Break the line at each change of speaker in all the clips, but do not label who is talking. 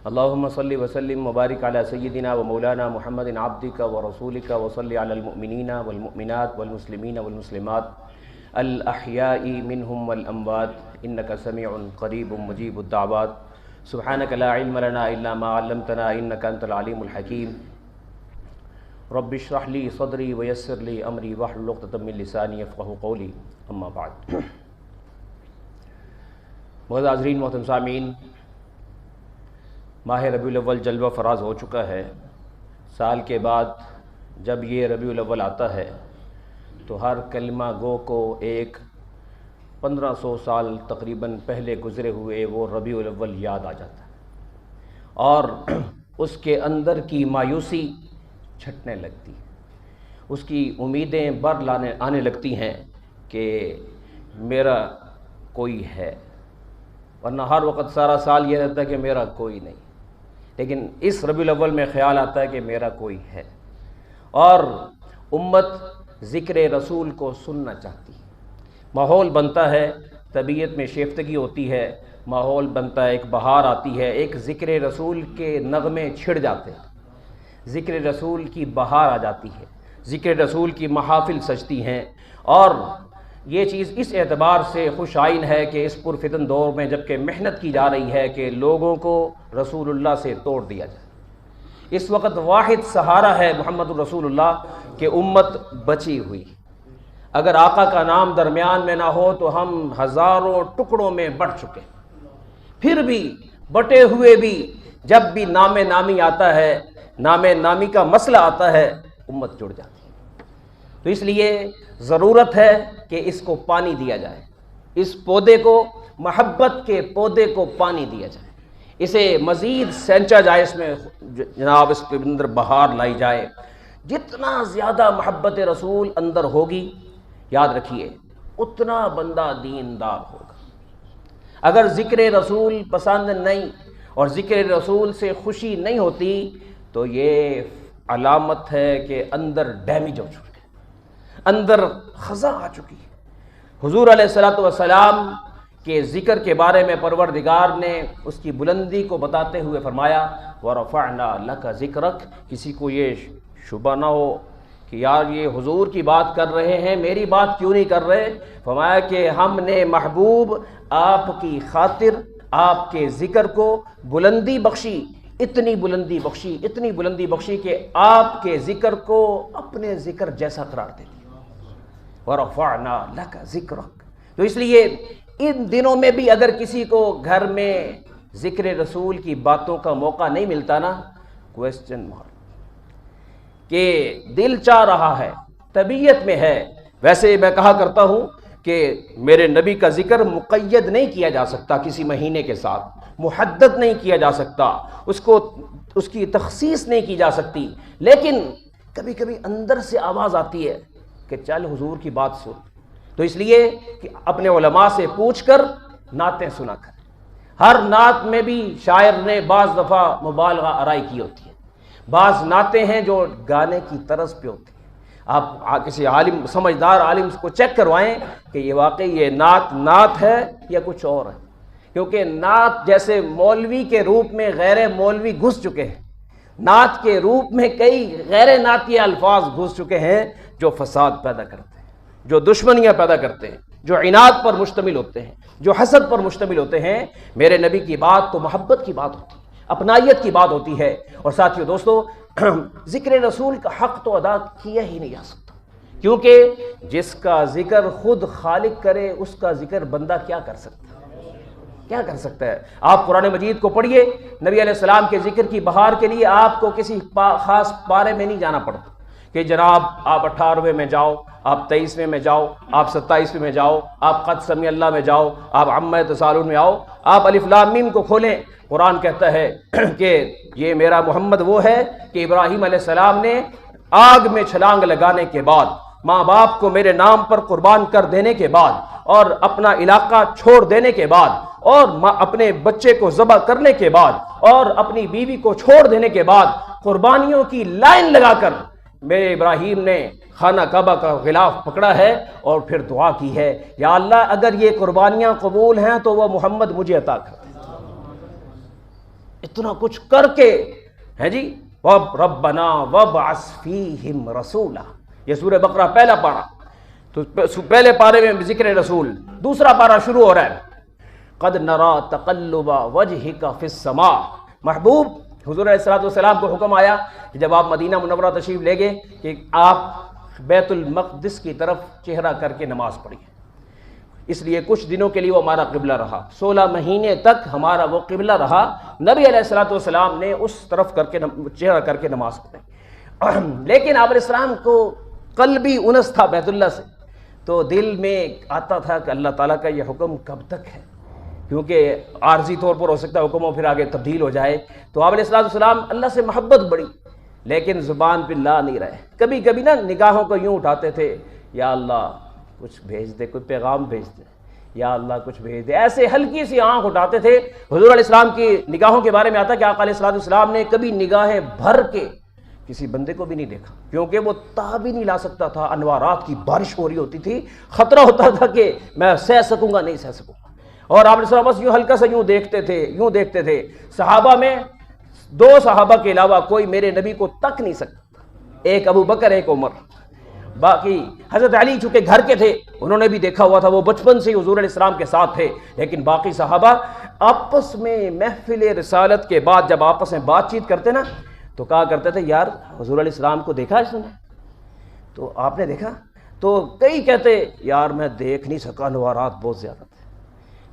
اللہم صلی وسلم مبارک علی سیدنا و مولانا محمد عبدک و رسولک و صلی علی المؤمنین والمؤمنات والمسلمین والمسلمات الاحیاء منہم والاموات انک سمیع قریب مجیب الدعوات سبحانک لا علم لنا الا ما علمتنا انک انت العلیم الحکیم رب اشرح لی صدری ویسر لی امری واحلل عقدۃ من لسانی یفقہوا قولی اما بعد۔ معزز حاضرین، محترم سامعین، ماہ ربیع الاول جلوہ فراز ہو چکا ہے۔ سال کے بعد جب یہ ربیع الاول آتا ہے تو ہر کلمہ گو کو ایک 1500 سال تقریباً پہلے گزرے ہوئے وہ ربیع الاول یاد آ جاتا ہے اور اس کے اندر کی مایوسی چھٹنے لگتی ہے، اس کی امیدیں آنے لگتی ہیں کہ میرا کوئی ہے، ورنہ ہر وقت سارا سال یہ رہتا ہے کہ میرا کوئی نہیں، لیکن اس ربیع الاول میں خیال آتا ہے کہ میرا کوئی ہے، اور امت ذکر رسول کو سننا چاہتی ہے۔ ماحول بنتا ہے، طبیعت میں شیفتگی ہوتی ہے، ماحول بنتا ہے، ایک بہار آتی ہے، ایک ذکر رسول کے نغمے چھڑ جاتے ہیں، ذکر رسول کی بہار آ جاتی ہے، ذکر رسول کی محافل سجتی ہیں، اور یہ چیز اس اعتبار سے خوش آئین ہے کہ اس پرفتن دور میں جبکہ محنت کی جا رہی ہے کہ لوگوں کو رسول اللہ سے توڑ دیا جائے، اس وقت واحد سہارا ہے محمد رسول اللہ کہ امت بچی ہوئی۔ اگر آقا کا نام درمیان میں نہ ہو تو ہم ہزاروں ٹکڑوں میں بٹ چکے، پھر بھی بٹے ہوئے بھی جب بھی نام نامی آتا ہے، نام نامی کا مسئلہ آتا ہے، امت جڑ جاتی ہے۔ تو اس لیے ضرورت ہے کہ اس کو پانی دیا جائے، اس پودے کو، محبت کے پودے کو پانی دیا جائے، اسے مزید سینچا جائے، اس میں جناب اس کے اندر بہار لائی جائے۔ جتنا زیادہ محبت رسول اندر ہوگی، یاد رکھیے، اتنا بندہ دیندار ہوگا۔ اگر ذکر رسول پسند نہیں اور ذکر رسول سے خوشی نہیں ہوتی تو یہ علامت ہے کہ اندر ڈیمیج ہو چکا ہے، اندر خزاں آ چکی ہے۔ حضور علیہ الصلوۃ والسلام کے ذکر کے بارے میں پروردگار نے اس کی بلندی کو بتاتے ہوئے فرمایا وَرَفَعْنَا لَكَ ذِكْرَكَ۔ کسی کو یہ شبہ نہ ہو کہ یار یہ حضور کی بات کر رہے ہیں، میری بات کیوں نہیں کر رہے؟ فرمایا کہ ہم نے محبوب آپ کی خاطر آپ کے ذکر کو بلندی بخشی، اتنی بلندی بخشی، اتنی بلندی بخشی کہ آپ کے ذکر کو اپنے ذکر جیسا قرار دے دیا۔ وَرَفَعْنَا لَكَ ذِكْرَكَ۔ تو اس لیے ان دنوں میں بھی اگر کسی کو گھر میں ذکر رسول کی باتوں کا موقع نہیں ملتا نا، کوسچن مارک، کہ دل چاہ رہا ہے، طبیعت میں ہے۔ ویسے میں کہا کرتا ہوں کہ میرے نبی کا ذکر مقید نہیں کیا جا سکتا کسی مہینے کے ساتھ، محدد نہیں کیا جا سکتا، اس کی تخصیص نہیں کی جا سکتی، لیکن کبھی کبھی اندر سے آواز آتی ہے کہ چل حضور کی بات سن۔ تو اس لیے کہ اپنے علماء سے پوچھ کر نعتیں سنا کر، ہر نعت میں بھی شاعر نے بعض دفعہ مبالغہ آرائی کی ہوتی ہے، بعض نعتیں ہیں جو گانے کی طرز پہ ہوتی ہیں۔ آپ کسی عالم، سمجھدار عالم کو چیک کروائیں کہ یہ واقعی یہ نعت ہے یا کچھ اور ہے، کیونکہ نعت جیسے مولوی کے روپ میں غیر مولوی گھس چکے ہیں، نعت کے روپ میں کئی غیر نعتی الفاظ گھس چکے ہیں جو فساد پیدا کرتے ہیں، جو دشمنیاں پیدا کرتے ہیں، جو عناد پر مشتمل ہوتے ہیں، جو حسد پر مشتمل ہوتے ہیں۔ میرے نبی کی بات تو محبت کی بات ہوتی ہے، اپنائیت کی بات ہوتی ہے۔ اور ساتھیو دوستو، ذکر رسول کا حق تو ادا کیا ہی نہیں جا سکتا، کیونکہ جس کا ذکر خود خالق کرے اس کا ذکر بندہ کیا کر سکتا ہے؟ کیا کر سکتا ہے؟ آپ قرآن مجید کو پڑھیے، نبی علیہ السلام کے ذکر کی بہار کے لیے آپ کو کسی خاص پارے میں نہیں جانا پڑتا کہ جناب آپ 18ویں میں جاؤ، آپ 23ویں میں جاؤ، آپ 27ویں میں جاؤ، آپ قد سمی اللہ میں جاؤ، آپ عما یتساءلون میں آؤ، آپ الف لام میم کو کھولیں۔ قرآن کہتا ہے کہ یہ میرا محمد وہ ہے کہ ابراہیم علیہ السلام نے آگ میں چھلانگ لگانے کے بعد، ماں باپ کو میرے نام پر قربان کر دینے کے بعد، اور اپنا علاقہ چھوڑ دینے کے بعد، اور اپنے بچے کو ذبح کرنے کے بعد، اور اپنی بیوی کو چھوڑ دینے کے بعد قربانیوں کی لائن لگا کر میرے ابراہیم نے خانہ کعبہ کا غلاف پکڑا ہے اور پھر دعا کی ہے، یا اللہ اگر یہ قربانیاں قبول ہیں تو وہ محمد مجھے عطا کر دے۔ اتنا کچھ کر کے ہے جی، ربنا وابعث فیہم رسولا، یہ سورہ بقرہ پہلا پارہ، تو پہلے پارے میں ذکر رسول، دوسرا پارہ شروع ہو رہا ہے قد نرا تقلب وجہک فی السماء۔ محبوب حضور علیہ السلام کو حکم آیا کہ جب آپ مدینہ منورہ تشریف لے گئے کہ آپ بیت المقدس کی طرف چہرہ کر کے نماز پڑھیے، اس لیے کچھ دنوں کے لیے وہ ہمارا قبلہ رہا، 16 مہینے تک ہمارا وہ قبلہ رہا، نبی علیہ السلام نے اس طرف کر کے چہرہ کر کے نماز پڑھی۔ لیکن آپ علیہ السلام کو قلبی انس تھا بیت اللہ سے، تو دل میں آتا تھا کہ اللہ تعالیٰ کا یہ حکم کب تک ہے، کیونکہ عارضی طور پر ہو سکتا ہے حکم ہو پھر آگے تبدیل ہو جائے۔ تو آپ علیہ السلام اللہ سے محبت بڑی، لیکن زبان پہ لا نہیں رہے، کبھی کبھی نا نگاہوں کو یوں اٹھاتے تھے، یا اللہ کچھ بھیج دے، کوئی پیغام بھیج دے، یا اللہ کچھ بھیج دے، ایسے ہلکی سی آنکھ اٹھاتے تھے۔ حضور علیہ السلام کی نگاہوں کے بارے میں آتا کہ آقا علیہ السلام نے کبھی نگاہیں بھر کے کسی بندے کو بھی نہیں دیکھا، کیونکہ وہ تاب ہی نہیں لا سکتا تھا، انوارات کی بارش ہو رہی ہوتی تھی، خطرہ ہوتا تھا کہ میں سہ سکوں گا نہیں سہ سکوں گا، اور آپ علیہ السلام بس یوں ہلکا سا یوں دیکھتے تھے۔ صحابہ میں 2 صحابہ کے علاوہ کوئی میرے نبی کو تک نہیں سکتا، ایک ابو بکر ایک عمر، باقی حضرت علی چونکہ گھر کے تھے انہوں نے بھی دیکھا ہوا تھا، وہ بچپن سے حضور علیہ السلام کے ساتھ تھے، لیکن باقی صحابہ آپس میں محفل رسالت کے بعد جب آپس میں بات چیت کرتے نا تو کہا کرتے تھے یار حضور علیہ السلام کو دیکھا اس نے، تو آپ نے دیکھا؟ تو کئی کہتے یار میں دیکھ نہیں سکا، انوارات بہت زیادہ تھے،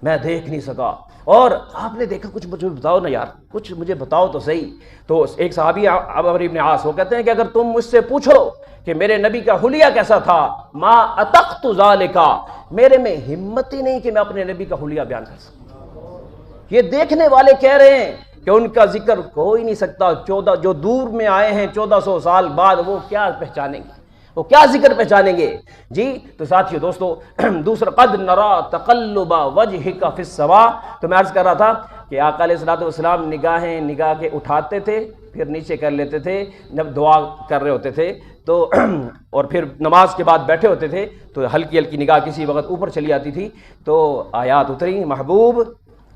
میں دیکھ نہیں سکا، اور آپ نے دیکھا کچھ مجھے بتاؤ نا یار، کچھ مجھے بتاؤ تو صحیح۔ تو ایک صحابی عمرو ابن عاص وہ کہتے ہیں کہ اگر تم مجھ سے پوچھو کہ میرے نبی کا حلیہ کیسا تھا، ما اطقت ذالک، میرے میں ہمت ہی نہیں کہ میں اپنے نبی کا حلیہ بیان کر سکوں۔ یہ دیکھنے والے کہہ رہے ہیں کہ ان کا ذکر کوئی نہیں سکتا، 14 جو دور میں آئے ہیں 1400 سال بعد وہ کیا پہچانیں گے، وہ کیا ذکر پہچانیں گے جی۔ تو ساتھیو دوستو، دوسرا قد نرا تقلب وجہک فی السماء، تو میں عرض کر رہا تھا کہ آقا علیہ السلام نگاہ کے اٹھاتے تھے پھر نیچے کر لیتے تھے جب دعا کر رہے ہوتے تھے، تو اور پھر نماز کے بعد بیٹھے ہوتے تھے تو ہلکی ہلکی نگاہ کسی وقت اوپر چلی آتی تھی، تو آیات اتری محبوب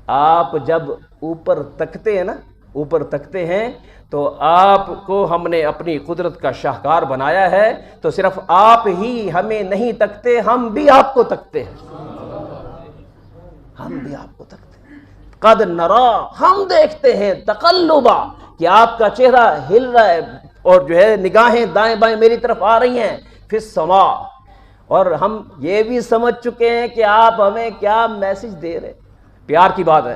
آپ جب اوپر تکتے ہیں نا، اوپر تکتے ہیں تو آپ کو ہم نے اپنی قدرت کا شاہکار بنایا ہے، تو صرف آپ ہی ہمیں نہیں تکتے، ہم بھی آپ کو تکتے ہیں، ہم بھی آپ کو تکتے ہیں۔ قد نرا، ہم دیکھتے ہیں، تقلبا کہ آپ کا چہرہ ہل رہا ہے اور جو ہے نگاہیں دائیں بائیں میری طرف آ رہی ہیں، فی السماء، اور ہم یہ بھی سمجھ چکے ہیں کہ آپ ہمیں کیا میسج دے رہے۔ پیار کی بات ہے،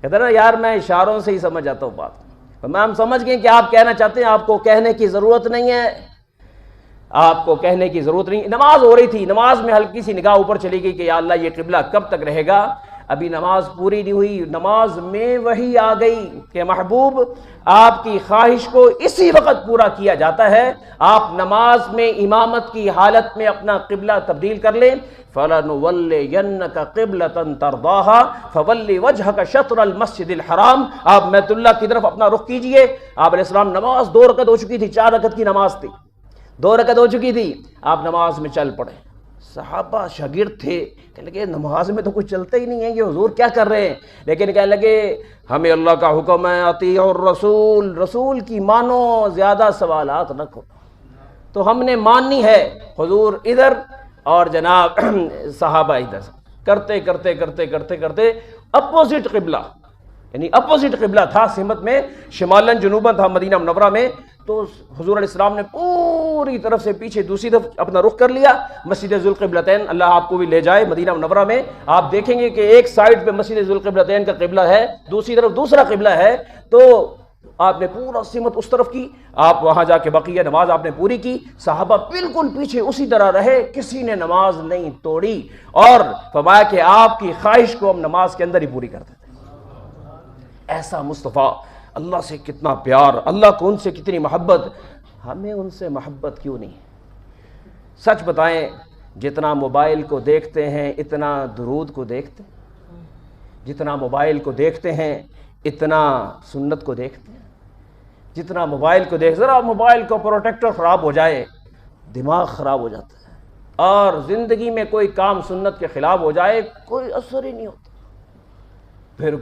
کہتے ہیں نا یار میں اشاروں سے ہی سمجھ جاتا ہوں بات، ہم سمجھ گئے کہ آپ کہنا چاہتے ہیں، آپ کو کہنے کی ضرورت نہیں ہے، آپ کو کہنے کی ضرورت نہیں۔ نماز ہو رہی تھی، نماز میں ہلکی سی نگاہ اوپر چلی گئی کہ یا اللہ یہ قبلہ کب تک رہے گا، ابھی نماز پوری نہیں ہوئی، نماز میں وحی آ گئی کہ محبوب آپ کی خواہش کو اسی وقت پورا کیا جاتا ہے، آپ نماز میں امامت کی حالت میں اپنا قبلہ تبدیل کر لیں، فَلَنُوَلِّيَنَّكَ قِبْلَةً تَرْضَاهَا فَوَلِّ وَجْهَكَ شَطْرَ الْمَسْجِدِ الْحَرَامِ، آپ بیت اللہ کی طرف اپنا رخ کیجئے۔ آپ علیہ السلام نماز 2 رکعت ہو چکی تھی، 4 رکعت کی نماز تھی، 2 رکعت ہو چکی تھی، آپ نماز میں چل پڑے۔ صحابہ شاگرد تھے، کہنے لگے نماز میں تو کچھ چلتا ہی نہیں ہے، یہ حضور کیا کر رہے ہیں، لیکن کہنے لگے ہمیں اللہ کا حکم ہے اطیعوا الرسول، رسول کی مانو، زیادہ سوالات نہ کرو، تو ہم نے ماننی ہے۔ حضور ادھر اور جناب صحابہ ادھر، کرتے کرتے کرتے کرتے کرتے اپوزٹ قبلہ، یعنی اپوزٹ قبلہ تھا سمت میں، شمالن جنوباً تھا مدینہ منورہ میں، تو حضور علیہ السلام نے پوری طرف سے پیچھے دوسری طرف اپنا رخ کر لیا، مسجد ذوالقبلتین، اللہ آپ کو بھی لے جائے مدینہ منورہ میں، آپ دیکھیں گے کہ ایک سائڈ پہ مسجد ذوالقبلتین کا قبلہ ہے، دوسری طرف دوسرا قبلہ ہے، تو آپ نے پورا سمت اس طرف کی، آپ وہاں جا کے بقیہ نماز آپ نے پوری کی، صحابہ بالکل پیچھے اسی طرح رہے، کسی نے نماز نہیں توڑی، اور فرمایا کہ آپ کی خواہش کو ہم نماز کے اندر ہی پوری کرتے تھے۔ ایسا مصطفیٰ، اللہ سے کتنا پیار، اللہ کو ان سے کتنی محبت، ہمیں ان سے محبت کیوں نہیں؟ سچ بتائیں، جتنا موبائل کو دیکھتے ہیں اتنا درود کو دیکھتے ہیں، جتنا موبائل کو دیکھتے ہیں اتنا سنت کو دیکھتے ہیں، جتنا موبائل کو ذرا موبائل کا پروٹیکٹر خراب ہو جائے دماغ خراب ہو جاتا ہے، اور زندگی میں کوئی کام سنت کے خلاف ہو جائے کوئی اثر ہی نہیں ہوتا۔ پھر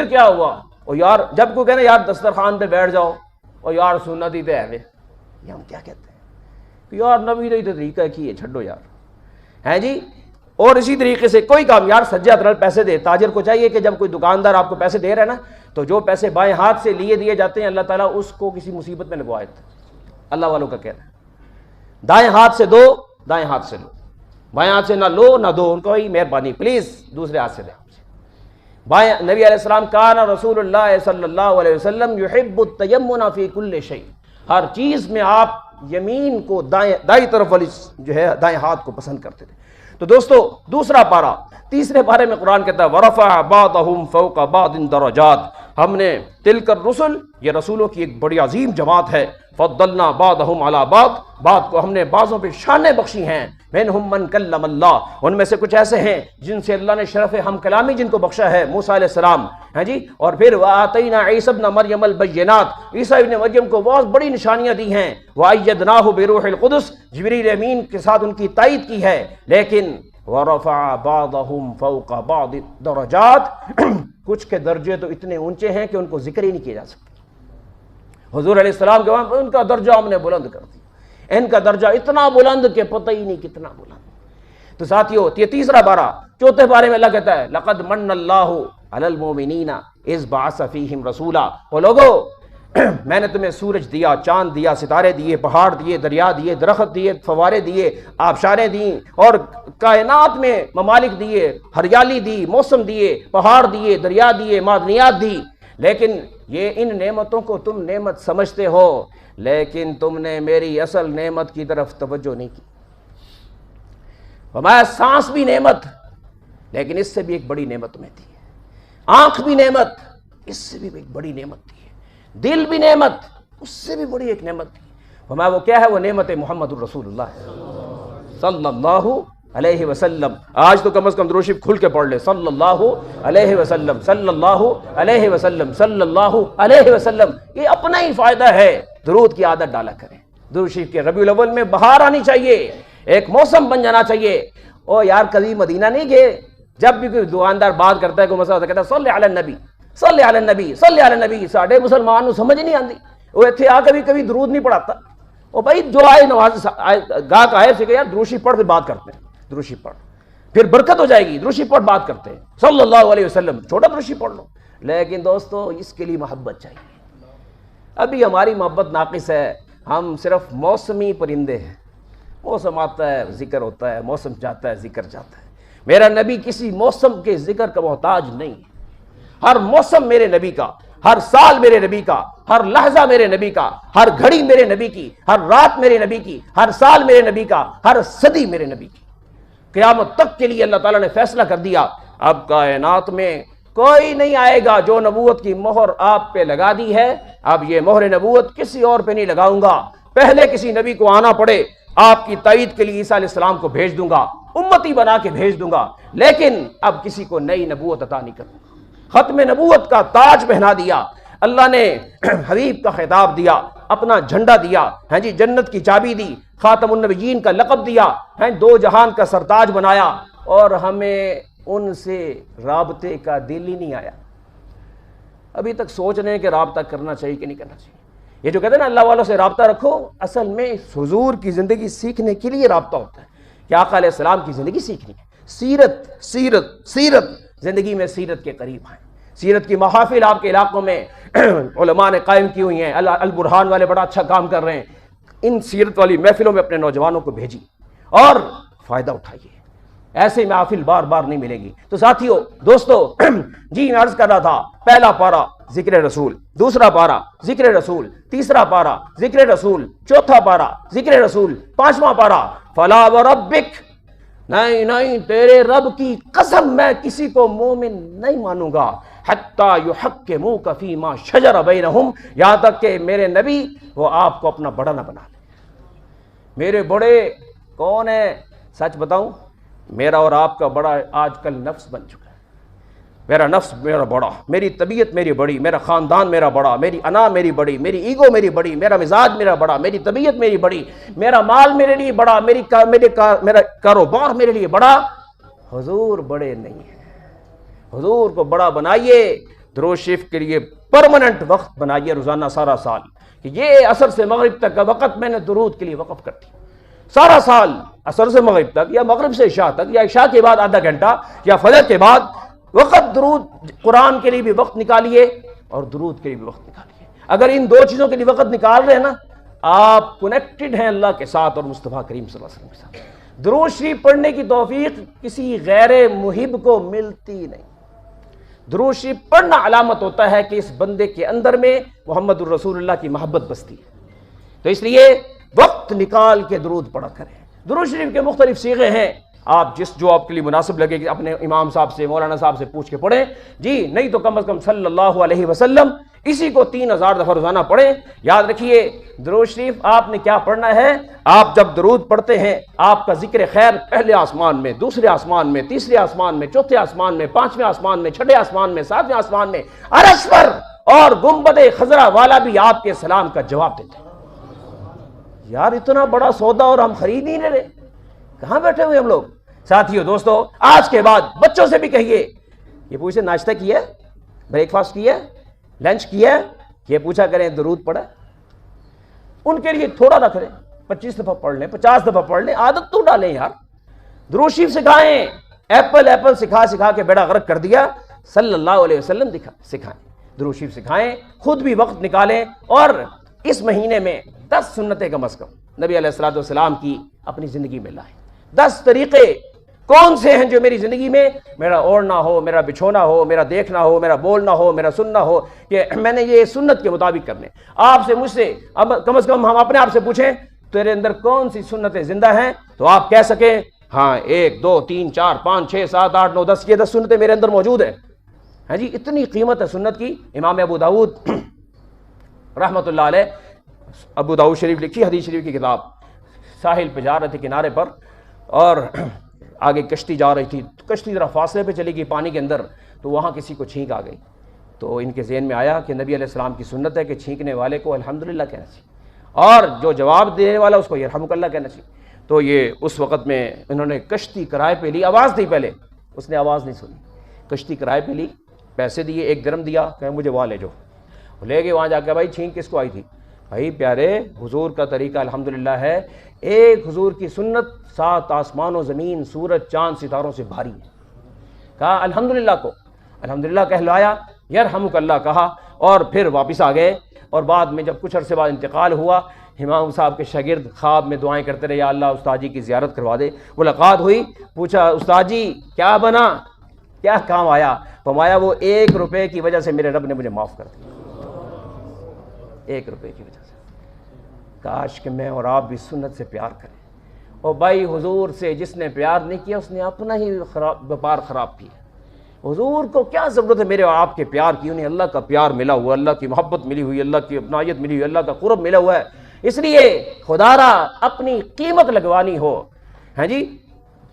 کیا ہوا؟ اور یار جب کوئی کہنا یار دسترخوان پہ بیٹھ جاؤ اور یار سنت ہی تے ہے یہ ہم کیا کہتے ہیں کہ یار نبی نے تو طریقہ کی ہے چھڈو یار ہیں جی. اور اسی طریقے سے کوئی کام یار سجے ہاتھ پیسے دے. تاجر کو چاہیے کہ جب کوئی دکاندار آپ کو پیسے دے رہا ہے نا تو جو پیسے بائیں ہاتھ سے دیے جاتے ہیں اللہ تعالیٰ اس کو کسی مصیبت میں لگوائے. اللہ والوں کا کہنا ہے دائیں ہاتھ سے دو دائیں ہاتھ سے لو, بائیں ہاتھ سے نہ لو نہ دو. ان کو ہی مہربانی پلیز دوسرے ہاتھ سے دیں. بائیں نبی علیہ السلام کان رسول اللہ صلی اللہ علیہ وسلم یحب التیمن فی کل شیء, ہر چیز میں آپ یمین کو دائیں طرف والی جو ہے دائیں ہاتھ کو پسند کرتے تھے. تو دوستو دوسرا پارا, تیسرے پارے میں قرآن کہتا ہے ورفع بعضهم فوق بعض درجات, ہم نے تلک الرسل, یہ رسولوں کی ایک بڑی عظیم جماعت ہے, فضلنا بعضهم علی بعض, بعض کو ہم نے بعضوں پہ شانیں بخشی ہیں, منہم من کلم اللہ, ان میں سے کچھ ایسے ہیں جن سے اللہ نے شرف ہم کلامی جن کو بخشا ہے, موسیٰ علیہ السلام ہیں جی. اور پھر وآتینا عیسی ابن مریم البینات, عیسیٰ ابن مریم کو بہت بڑی نشانیاں دی ہیں, وأیدناہ بروح القدس, جبریل امین کے ساتھ ان کی تائید کی ہے. لیکن ورفع بعضهم فوق بعض درجات, کچھ کے درجے تو اتنے اونچے ہیں کہ ان کو ذکر ہی نہیں کیا جا سکتا. حضور علیہ السلام کے وہاں ان کا درجہ ہم نے بلند کر دیا, ان کا درجہ اتنا بلند کہ پتہ ہی نہیں کتنا بلند. تو ساتھیو یہ تیسرا پارہ, چوتھے پارے میں اللہ کہتا ہے لقد من اللہ علی المؤمنین اذ بعث فیہم رسولا, وہ لوگو میں نے تمہیں سورج دیا, چاند دیا, ستارے دیے, پہاڑ دیے, دریا دیے, درخت دیے, فوارے دیے, آبشاریں دیں, اور کائنات میں ممالک دیے, ہریالی دی, موسم دیے, پہاڑ دیے, دریا دیے, معدنیات دی. لیکن یہ ان نعمتوں کو تم نعمت سمجھتے ہو, لیکن تم نے میری اصل نعمت کی طرف توجہ نہیں کی. ہمارا سانس بھی نعمت, لیکن اس سے بھی ایک بڑی نعمت تمہیں دی ہے. آنکھ بھی نعمت, اس سے بھی ایک بڑی نعمت دی ہے. دل بھی نعمت, اس سے بھی بڑی ایک نعمت دی. ہمارا وہ کیا ہے, وہ نعمت محمد الرسول اللہ صلی اللہ علیہ وسلم. آج تو کم از کم درود شریف کھل کے پڑھ لے, صلی اللہ علیہ وسلم, صلی اللہ علیہ وسلم, صلی اللہ علیہ وسلم. یہ اپنا ہی فائدہ ہے, درود کی عادت ڈالا کریں. درود شریف کے ربیع الاول میں بہار آنی چاہیے, ایک موسم بن جانا چاہیے. او یار کبھی مدینہ نہیں گئے, جب بھی کوئی دکاندار بات کرتا ہے کوئی مسئلہ کہتا ہے صلی علی النبی, صلی علی النبی, صلی علی النبی. ساڈے مسلمان کو سمجھ نہیں آتی, وہ اتنے آ کبھی درود نہیں پڑھاتا. او بھائی جو آئے نواز گاہک آئے سے کہ یار درود شریف پڑھ پھر بات کرتے ہیں, درود شریف پڑھ پھر برکت ہو جائے گی, درود شریف پڑھ بات کرتے ہیں, صلی اللہ علیہ وسلم, چھوٹا درود شریف پڑھ لو. لیکن دوستو اس کے لیے محبت چاہیے. ابھی ہماری محبت ناقص ہے, ہم صرف موسمی پرندے ہیں, موسم آتا ہے ذکر ہوتا ہے, موسم جاتا ہے ذکر جاتا ہے. میرا نبی کسی موسم کے ذکر کا محتاج نہیں. ہر موسم میرے نبی کا, ہر سال میرے نبی کا, ہر لحظہ میرے نبی کا, ہر گھڑی میرے نبی کی, ہر رات میرے نبی کی, ہر سال میرے نبی کا, ہر صدی میرے نبی کی. قیامت تک کے لیے اللہ تعالیٰ نے فیصلہ کر دیا, اب کائنات میں کوئی نہیں آئے گا جو نبوت کی مہر آپ پہ لگا دی ہے, اب یہ مہر نبوت کسی اور پہ نہیں لگاؤں گا. پہلے کسی نبی کو آنا پڑے, آپ کی تائید کے لیے عیسیٰ علیہ السلام کو بھیج دوں گا, امتی بنا کے بھیج دوں گا, لیکن اب کسی کو نئی نبوت عطا نہیں کروں گا. ختم نبوت کا تاج پہنا دیا اللہ نے, حبیب کا خطاب دیا, اپنا جھنڈا دیا, ہیں جی, جنت کی چابی دی, خاتم النبیین کا لقب دیا, ہیں, دو جہان کا سرتاج بنایا, اور ہمیں ان سے رابطے کا دل ہی نہیں آیا. ابھی تک سوچ رہے ہیں کہ رابطہ کرنا چاہیے کہ نہیں کرنا چاہیے. یہ جو کہتے ہیں نا اللہ والوں سے رابطہ رکھو, اصل میں حضور کی زندگی سیکھنے کے لیے رابطہ ہوتا ہے, کہ آقا علیہ السلام کی زندگی سیکھنی ہے. سیرت سیرت سیرت, زندگی میں سیرت کے قریب آئیں. سیرت کی محافل آپ کے علاقوں میں علماء نے قائم کی ہوئی ہیں, البرہان والے بڑا اچھا کام کر رہے ہیں. ان سیرت والی محفلوں میں اپنے نوجوانوں کو بھیجی اور فائدہ اٹھائیے, ایسے محافل بار بار نہیں ملے گی. تو ساتھیو دوستو جی میں عرض کر رہا تھا, پہلا پارہ ذکر رسول, دوسرا پارہ ذکر رسول, تیسرا پارہ ذکر رسول, چوتھا پارہ ذکر رسول, پانچواں پارہ فلا وربک, نہیں نہیں تیرے رب کی قسم میں کسی کو مومن نہیں مانوں گا, حتی یحکموک فیما شجر بینہم, یہاں تک کہ میرے نبی وہ آپ کو اپنا بڑا نہ بنا لے. میرے بڑے کون ہیں؟ سچ بتاؤں, میرا اور آپ کا بڑا آج کل نفس بن چکا ہے. میرا نفس میرا بڑا, میری طبیعت میری بڑی, میرا خاندان میرا بڑا, میری انا میری بڑی, میری ایگو میری بڑی, میرا مزاج میرا بڑا, میری طبیعت میری بڑی, میرا مال میرے لیے بڑا, میرا کاروبار میرے لیے بڑا. حضور بڑے نہیں ہیں. حضور کو بڑا بنائیے درود شریف کے لیے پرماننٹ وقت بنائیے روزانہ سارا سال کہ یہ عصر سے مغرب تک کا وقت میں نے درود کے لیے وقف کر دیا، سارا سال عصر سے مغرب تک یا مغرب سے عشاء تک یا عشاء کے بعد آدھا گھنٹہ یا فجر کے بعد وقت درود، قرآن کے لیے بھی وقت نکالیے اور درود کے لیے بھی وقت نکالیے۔ اگر ان دو چیزوں کے لیے وقت نکال رہے ہیں نا، آپ کنیکٹڈ ہیں اللہ کے ساتھ اور مصطفیٰ کریم صلی اللہ علیہ وسلم کے ساتھ۔ درود شریف پڑھنے کی توفیق کسی غیر محب کو ملتی نہیں۔ درود شریف پڑھنا علامت ہوتا ہے کہ اس بندے کے اندر میں محمد الرسول اللہ کی محبت بستی ہے، تو اس لیے وقت نکال کے درود پڑھا کریں۔ درود شریف کے مختلف صیغے ہیں، آپ جو آپ کے لیے مناسب لگے کہ اپنے امام صاحب سے، مولانا صاحب سے پوچھ کے پڑھیں جی، نہیں تو کم از کم صلی اللہ علیہ وسلم اسی کو 3000 دفعہ روزانہ پڑھیں۔ یاد رکھیے درود شریف آپ نے کیا پڑھنا ہے، آپ جب درود پڑھتے ہیں آپ کا ذکر خیر پہلے آسمان میں، دوسرے آسمان میں، تیسرے آسمان میں، چوتھے آسمان میں، پانچویں آسمان میں، چھٹے آسمان میں، ساتویں آسمان میں، عرش پر، اور گنبد خضرا والا بھی آپ کے سلام کا جواب دیتے ہیں۔ یار اتنا بڑا سودا اور ہم خرید ہی نہیں رہے، کہاں بیٹھے ہوئے ہم لوگ؟ ساتھیو دوستو، آج کے بعد بچوں سے بھی کہیے، یہ پوچھے ناشتہ کیا ہے، بریک فاسٹ کیا ہے، لنچ کیا ہے، یہ پوچھا کریں درود پڑھا۔ ان کے لیے تھوڑا رکھ لیں، 25 دفعہ پڑھ لیں، 50 دفعہ پڑھ لیں، عادت تو ڈالیں یار۔ درود شریف سکھائیں، ایپل سکھا کے بیڑا غرق کر دیا، صلی اللہ علیہ وسلم سکھائیں، درود شریف سکھائیں، خود بھی وقت نکالیں، اور اس مہینے میں 10 سنتیں کم از کم نبی علیہ السلام کی اپنی زندگی میں لائیں۔ 10 طریقے کون سے ہیں جو میری زندگی میں میرا اوڑھنا ہو، میرا بچھونا ہو، میرا دیکھنا ہو، میرا بولنا ہو، میرا سننا ہو، کہ میں نے یہ سنت کے مطابق کرنے۔ آپ سے، مجھ سے، اب کم از کم ہم اپنے آپ سے پوچھیں تیرے اندر کون سی سنتیں زندہ ہیں، تو آپ کہہ سکیں ہاں 1 2 3 4 5 6 7 8 9 10، یہ 10 سنتیں میرے اندر موجود ہیں۔ ہاں جی، اتنی قیمت ہے سنت کی۔ امام ابو داؤد رحمۃ اللہ علیہ، ابو داؤد شریف لکھی حدیث شریف کی کتاب، ساحل پہ جا رہے تھے کنارے پر، اور آگے کشتی جا رہی تھی، کشتی ذرا فاصلے پہ چلی گئی پانی کے اندر، تو وہاں کسی کو چھینک آ گئی، تو ان کے ذہن میں آیا کہ نبی علیہ السلام کی سنت ہے کہ چھینکنے والے کو الحمدللہ کہنا چاہیے، اور جو جواب دینے والا اس کو یرحمک اللہ کہنا چاہیے۔ تو یہ اس وقت میں انہوں نے کشتی کرائے پہ لی، آواز دی، پہلے اس نے آواز نہیں سنی، کشتی کرائے پہ لی، پیسے دیے، 1 درہم دیا، کہ مجھے وہاں لے جاؤ، لے گئے وہاں جا کے۔ بھائی چھینک کس کو آئی تھی؟ بھائی پیارے، حضور کا طریقہ الحمدللہ ہے، ایک حضور کی سنت 7 آسمان و زمین، سورج چاند ستاروں سے بھاری ہے۔ کہا الحمدللہ کو، الحمدللہ کہلوایا، یرحمک اللہ کہا، اور پھر واپس آ گئے۔ اور بعد میں جب کچھ عرصے بعد انتقال ہوا، امام صاحب کے شاگرد خواب میں دعائیں کرتے رہے، یا اللہ استاد جی کی زیارت کروا دے۔ ملاقات ہوئی، پوچھا استاد جی کیا بنا، کیا کام آیا؟ فرمایا وہ 1 روپے کی وجہ سے میرے رب نے مجھے معاف کر دیا، 1 روپے کی وجہ سے۔ کاش کہ میں اور آپ بھی سنت سے پیار کریں۔ اور بھائی حضور سے جس نے پیار نہیں کیا اس نے اپنا ہی وپار خراب کیا۔ حضور کو کیا ضرورت ہے میرے اور آپ کے پیار کی؟ انہیں اللہ کا پیار ملا ہوا، اللہ کی محبت ملی ہوئی، اللہ کی اپنائیت ملی ہوئی، اللہ کا قرب ملا ہوا ہے۔ اس لیے خدا را اپنی قیمت لگوانی ہو، ہاں جی،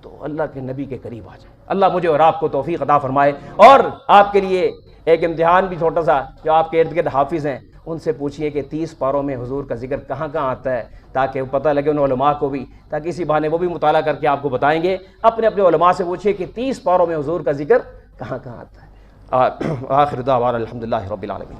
تو اللہ کے نبی کے قریب آ جائے۔ اللہ مجھے اور آپ کو توفیق عطا فرمائے۔ اور آپ کے لیے ایک امتحان بھی چھوٹا سا، جو آپ کے ارد گرد حافظ ہیں ان سے پوچھئے کہ 30 پاروں میں حضور کا ذکر کہاں کہاں آتا ہے، تاکہ وہ پتہ لگے ان علماء کو بھی، تاکہ اسی بہانے وہ بھی مطالعہ کر کے آپ کو بتائیں گے۔ اپنے علماء سے پوچھئے کہ 30 پاروں میں حضور کا ذکر کہاں کہاں آتا ہے۔ آخر دعوانا الحمدللہ رب العالمین۔